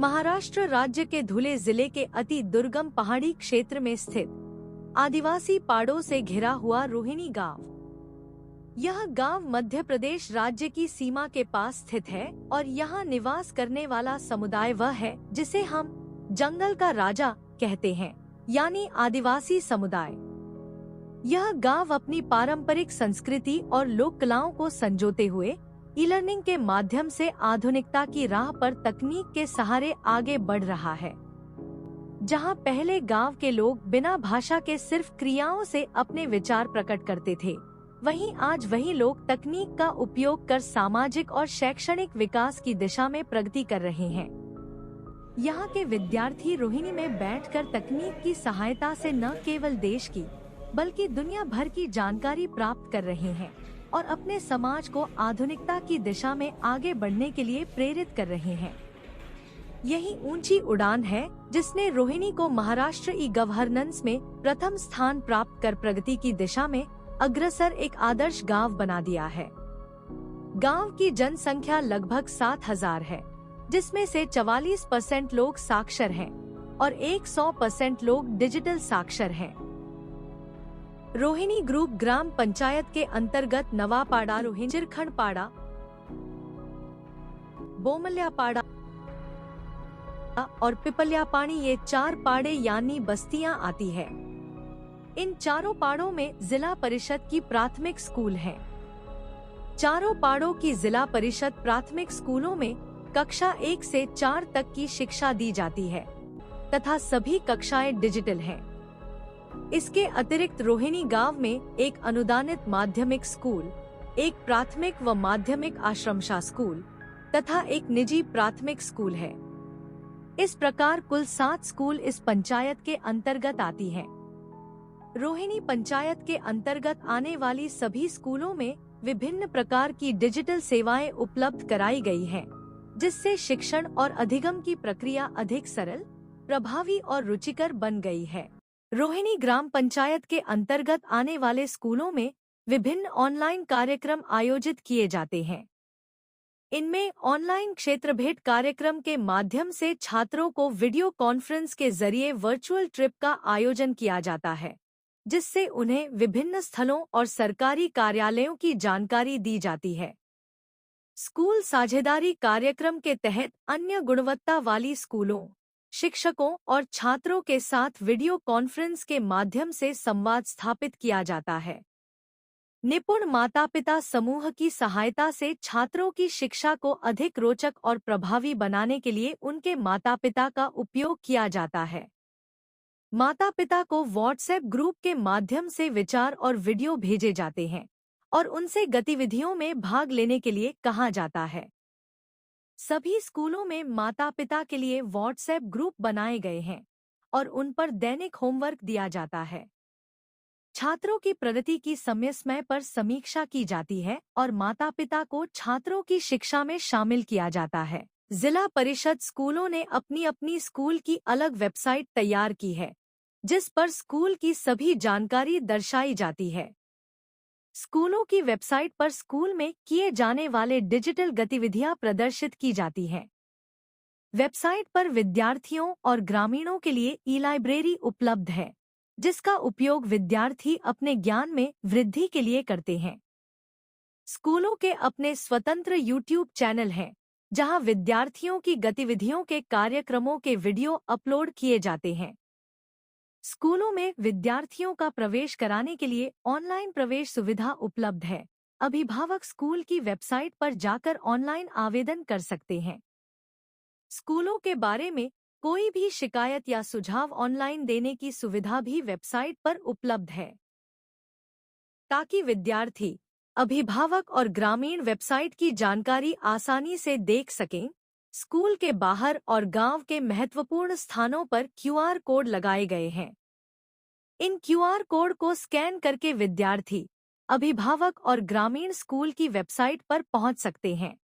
महाराष्ट्र राज्य के धुले जिले के अति दुर्गम पहाड़ी क्षेत्र में स्थित आदिवासी पहाड़ों से घिरा हुआ रोहिणी गांव। यह गांव मध्य प्रदेश राज्य की सीमा के पास स्थित है और यहाँ निवास करने वाला समुदाय वह है जिसे हम जंगल का राजा कहते हैं, यानी आदिवासी समुदाय। यह गांव अपनी पारंपरिक संस्कृति और लोक कलाओं को संजोते हुए ई लर्निंग के माध्यम से आधुनिकता की राह पर तकनीक के सहारे आगे बढ़ रहा है। जहां पहले गांव के लोग बिना भाषा के सिर्फ क्रियाओं से अपने विचार प्रकट करते थे, वहीं आज वही लोग तकनीक का उपयोग कर सामाजिक और शैक्षणिक विकास की दिशा में प्रगति कर रहे हैं। यहाँ के विद्यार्थी रोहिणी में बैठकर तकनीक की सहायता से न केवल देश की बल्कि दुनिया भर की जानकारी प्राप्त कर रहे हैं और अपने समाज को आधुनिकता की दिशा में आगे बढ़ने के लिए प्रेरित कर रहे हैं। यही ऊंची उड़ान है जिसने रोहिणी को महाराष्ट्र ई गवर्नेंस में प्रथम स्थान प्राप्त कर प्रगति की दिशा में अग्रसर एक आदर्श गांव बना दिया है। गांव की जनसंख्या लगभग 7,000 है, जिसमें से 44% लोग साक्षर हैं और 100% लोग डिजिटल साक्षर हैं। रोहिणी ग्रुप ग्राम पंचायत के अंतर्गत नवापाड़ा, रोहिणी, चिरखंडपाड़ा, बोमल्यापाड़ा और पिपल्यापानी ये 4 पाड़े यानी बस्तियां आती है। इन चारों पाड़ों में जिला परिषद की प्राथमिक स्कूल है। चारों पाड़ों की जिला परिषद प्राथमिक स्कूलों में कक्षा 1 से 4 तक की शिक्षा दी जाती है तथा सभी कक्षाएं डिजिटल हैं। इसके अतिरिक्त रोहिणी गांव में एक अनुदानित माध्यमिक स्कूल, एक प्राथमिक व माध्यमिक आश्रमशाला स्कूल तथा एक निजी प्राथमिक स्कूल है। इस प्रकार कुल 7 स्कूल इस पंचायत के अंतर्गत आती हैं। रोहिणी पंचायत के अंतर्गत आने वाली सभी स्कूलों में विभिन्न प्रकार की डिजिटल सेवाएं उपलब्ध कराई गई हैं, जिससे शिक्षण और अधिगम की प्रक्रिया अधिक सरल, प्रभावी और रुचिकर बन गई है। रोहिणी ग्राम पंचायत के अंतर्गत आने वाले स्कूलों में विभिन्न ऑनलाइन कार्यक्रम आयोजित किए जाते हैं। इनमें ऑनलाइन क्षेत्र भेंट कार्यक्रम के माध्यम से छात्रों को वीडियो कॉन्फ्रेंस के जरिए वर्चुअल ट्रिप का आयोजन किया जाता है, जिससे उन्हें विभिन्न स्थलों और सरकारी कार्यालयों की जानकारी दी जाती है। स्कूल साझेदारी कार्यक्रम के तहत अन्य गुणवत्ता वाली स्कूलों, शिक्षकों और छात्रों के साथ वीडियो कॉन्फ्रेंस के माध्यम से संवाद स्थापित किया जाता है। निपुण माता-पिता समूह की सहायता से छात्रों की शिक्षा को अधिक रोचक और प्रभावी बनाने के लिए उनके माता-पिता का उपयोग किया जाता है। माता-पिता को व्हाट्सएप ग्रुप के माध्यम से विचार और वीडियो भेजे जाते हैं और उनसे गतिविधियों में भाग लेने के लिए कहा जाता है। सभी स्कूलों में माता-पिता के लिए व्हाट्सएप ग्रुप बनाए गए हैं और उन पर दैनिक होमवर्क दिया जाता है। छात्रों की प्रगति की समय समय पर समीक्षा की जाती है और माता-पिता को छात्रों की शिक्षा में शामिल किया जाता है। जिला परिषद स्कूलों ने अपनी अपनी स्कूल की अलग वेबसाइट तैयार की है, जिस पर स्कूल की सभी जानकारी दर्शाई जाती है। स्कूलों की वेबसाइट पर स्कूल में किए जाने वाले डिजिटल गतिविधियां प्रदर्शित की जाती हैं। वेबसाइट पर विद्यार्थियों और ग्रामीणों के लिए ई लाइब्रेरी उपलब्ध है, जिसका उपयोग विद्यार्थी अपने ज्ञान में वृद्धि के लिए करते हैं। स्कूलों के अपने स्वतंत्र यूट्यूब चैनल हैं, जहां विद्यार्थियों की गतिविधियों के कार्यक्रमों के वीडियो अपलोड किए जाते हैं। स्कूलों में विद्यार्थियों का प्रवेश कराने के लिए ऑनलाइन प्रवेश सुविधा उपलब्ध है। अभिभावक स्कूल की वेबसाइट पर जाकर ऑनलाइन आवेदन कर सकते हैं। स्कूलों के बारे में कोई भी शिकायत या सुझाव ऑनलाइन देने की सुविधा भी वेबसाइट पर उपलब्ध है, ताकि विद्यार्थी, अभिभावक और ग्रामीण वेबसाइट की जानकारी आसानी से देख सकें। स्कूल के बाहर और गांव के महत्वपूर्ण स्थानों पर QR कोड लगाए गए हैं। इन QR कोड को स्कैन करके विद्यार्थी, अभिभावक और ग्रामीण स्कूल की वेबसाइट पर पहुंच सकते हैं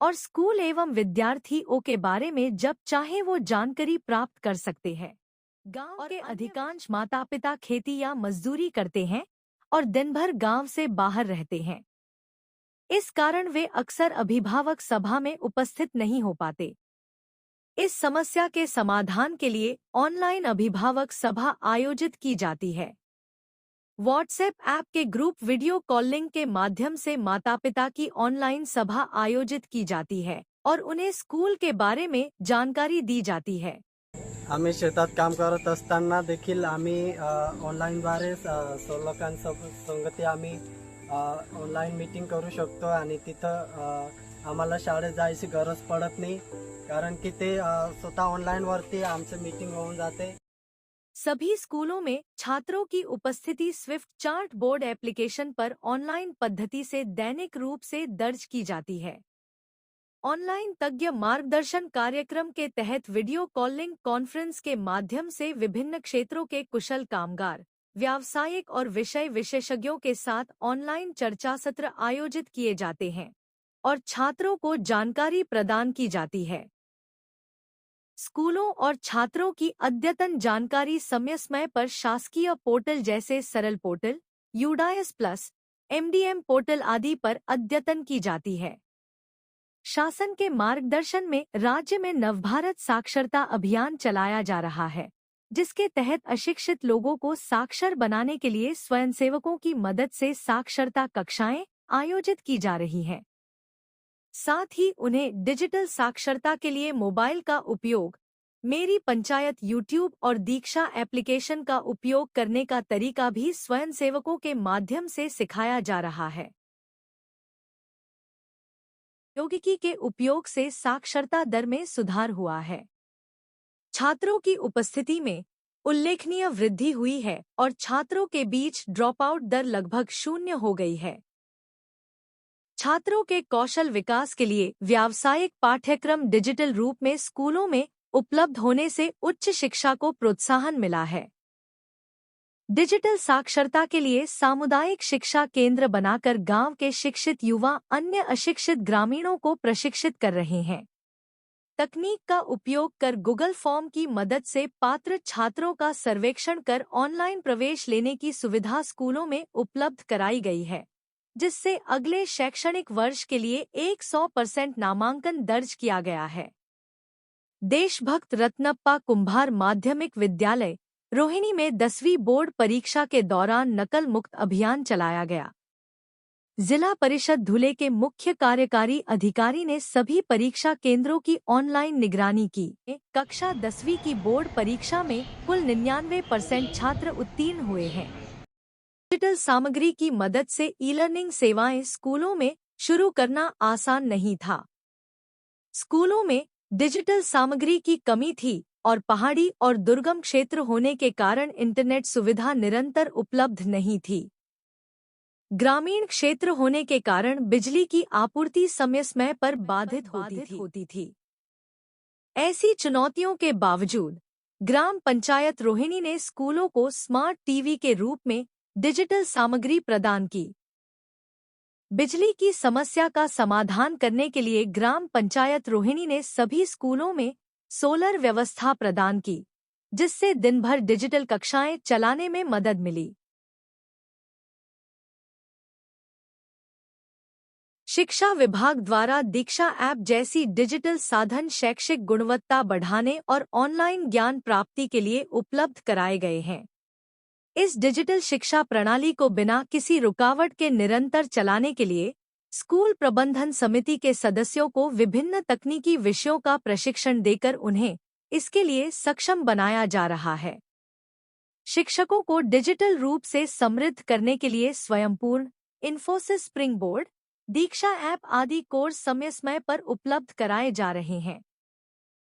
और स्कूल एवं विद्यार्थियों के बारे में जब चाहे वो जानकारी प्राप्त कर सकते हैं। गांव के अधिकांश माता-पिता खेती या मजदूरी करते हैं और दिन भर गांव से बाहर रहते हैं। इस कारण वे अक्सर अभिभावक सभा में उपस्थित नहीं हो पाते। इस समस्या के समाधान के लिए ऑनलाइन अभिभावक सभा आयोजित की जाती है। व्हाट्सएप ऐप के ग्रुप वीडियो कॉलिंग के माध्यम से माता-पिता की ऑनलाइन सभा आयोजित की जाती है और उन्हें स्कूल के बारे में जानकारी दी जाती है। आम्ही शेतात काम करत असताना देखील आम्ही ऑनलाईनद्वारे संगती आम्ही ऑनलाईन मीटिंग करू शकतो आणि तिथं आम्हाला शाळेत जायची गरज पडत नाही, कारण की ते स्वतः ऑनलाईनवरती आमचं मीटिंग होऊन जाते। सभी स्कूलों में छात्रों की उपस्थिति स्विफ्ट चार्ट बोर्ड एप्लीकेशन पर ऑनलाइन पद्धति से दैनिक रूप से दर्ज की जाती है। ऑनलाइन तज्ञ मार्गदर्शन कार्यक्रम के तहत वीडियो कॉलिंग कॉन्फ्रेंस के माध्यम से विभिन्न क्षेत्रों के कुशल कामगार, व्यावसायिक और विषय विशेषज्ञों के साथ ऑनलाइन चर्चा सत्र आयोजित किए जाते हैं और छात्रों को जानकारी प्रदान की जाती है। स्कूलों और छात्रों की अद्यतन जानकारी समय समय पर शासकीय पोर्टल जैसे सरल portal, UDISE plus, MDM portal आदि पर अद्यतन की जाती है। शासन के मार्गदर्शन में राज्य में नवभारत साक्षरता अभियान चलाया जा रहा है, जिसके तहत अशिक्षित लोगों को साक्षर बनाने के लिए स्वयंसेवकों की मदद से साक्षरता कक्षाएं आयोजित की जा रही हैं। साथ ही उन्हें डिजिटल साक्षरता के लिए मोबाइल का उपयोग, मेरी पंचायत यूट्यूब और दीक्षा एप्लीकेशन का उपयोग करने का तरीका भी स्वयंसेवकों के माध्यम से सिखाया जा रहा है। प्रौद्योगिकी के उपयोग से साक्षरता दर में सुधार हुआ है। छात्रों की उपस्थिति में उल्लेखनीय वृद्धि हुई है और छात्रों के बीच ड्रॉपआउट दर लगभग शून्य हो गई है। छात्रों के कौशल विकास के लिए व्यावसायिक पाठ्यक्रम डिजिटल रूप में स्कूलों में उपलब्ध होने से उच्च शिक्षा को प्रोत्साहन मिला है। डिजिटल साक्षरता के लिए सामुदायिक शिक्षा केंद्र बनाकर गांव के शिक्षित युवा अन्य अशिक्षित ग्रामीणों को प्रशिक्षित कर रहे हैं। तकनीक का उपयोग कर गूगल फॉर्म की मदद से पात्र छात्रों का सर्वेक्षण कर ऑनलाइन प्रवेश लेने की सुविधा स्कूलों में उपलब्ध कराई गई है, जिससे अगले शैक्षणिक वर्ष के लिए 100% नामांकन दर्ज किया गया है। देशभक्त रत्नप्पा कुंभार माध्यमिक विद्यालय रोहिणी में 10वीं बोर्ड परीक्षा के दौरान नकल मुक्त अभियान चलाया गया। जिला परिषद धुले के मुख्य कार्यकारी अधिकारी ने सभी परीक्षा केंद्रों की ऑनलाइन निगरानी की। कक्षा 10वीं की बोर्ड परीक्षा में कुल 99% छात्र उत्तीर्ण हुए हैं। डिजिटल सामग्री की मदद से ई लर्निंग सेवाएं स्कूलों में शुरू करना आसान नहीं था। स्कूलों में डिजिटल सामग्री की कमी थी और पहाड़ी और दुर्गम क्षेत्र होने के कारण इंटरनेट सुविधा निरंतर उपलब्ध नहीं थी। ग्रामीण क्षेत्र होने के कारण बिजली की आपूर्ति समय समय पर बाधित होती थी। ऐसी चुनौतियों के बावजूद ग्राम पंचायत रोहिणी ने स्कूलों को स्मार्ट टीवी के रूप में डिजिटल सामग्री प्रदान की। बिजली की समस्या का समाधान करने के लिए ग्राम पंचायत रोहिणी ने सभी स्कूलों में सोलर व्यवस्था प्रदान की, जिससे दिन भर डिजिटल कक्षाएं चलाने में मदद मिली। शिक्षा विभाग द्वारा दीक्षा ऐप जैसी डिजिटल साधन शैक्षिक गुणवत्ता बढ़ाने और ऑनलाइन ज्ञान प्राप्ति के लिए उपलब्ध कराए गए हैं। इस डिजिटल शिक्षा प्रणाली को बिना किसी रुकावट के निरंतर चलाने के लिए स्कूल प्रबंधन समिति के सदस्यों को विभिन्न तकनीकी विषयों का प्रशिक्षण देकर उन्हें इसके लिए सक्षम बनाया जा रहा है। शिक्षकों को डिजिटल रूप से समृद्ध करने के लिए स्वयंपूर्ण, इन्फोसिस स्प्रिंग बोर्ड, दीक्षा ऐप आदि कोर्स समय समय पर उपलब्ध कराए जा रहे हैं।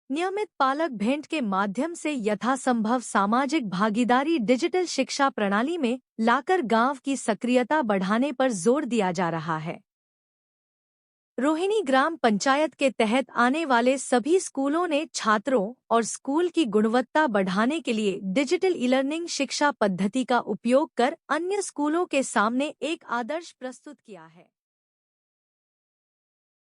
नियमित पालक भेंट के माध्यम से यथासंभव सामाजिक भागीदारी डिजिटल शिक्षा प्रणाली में लाकर गांव की सक्रियता बढ़ाने पर जोर दिया जा रहा है। रोहिणी ग्राम पंचायत के तहत आने वाले सभी स्कूलों ने छात्रों और स्कूल की गुणवत्ता बढ़ाने के लिए डिजिटल ई लर्निंग शिक्षा पद्धति का उपयोग कर अन्य स्कूलों के सामने एक आदर्श प्रस्तुत किया है।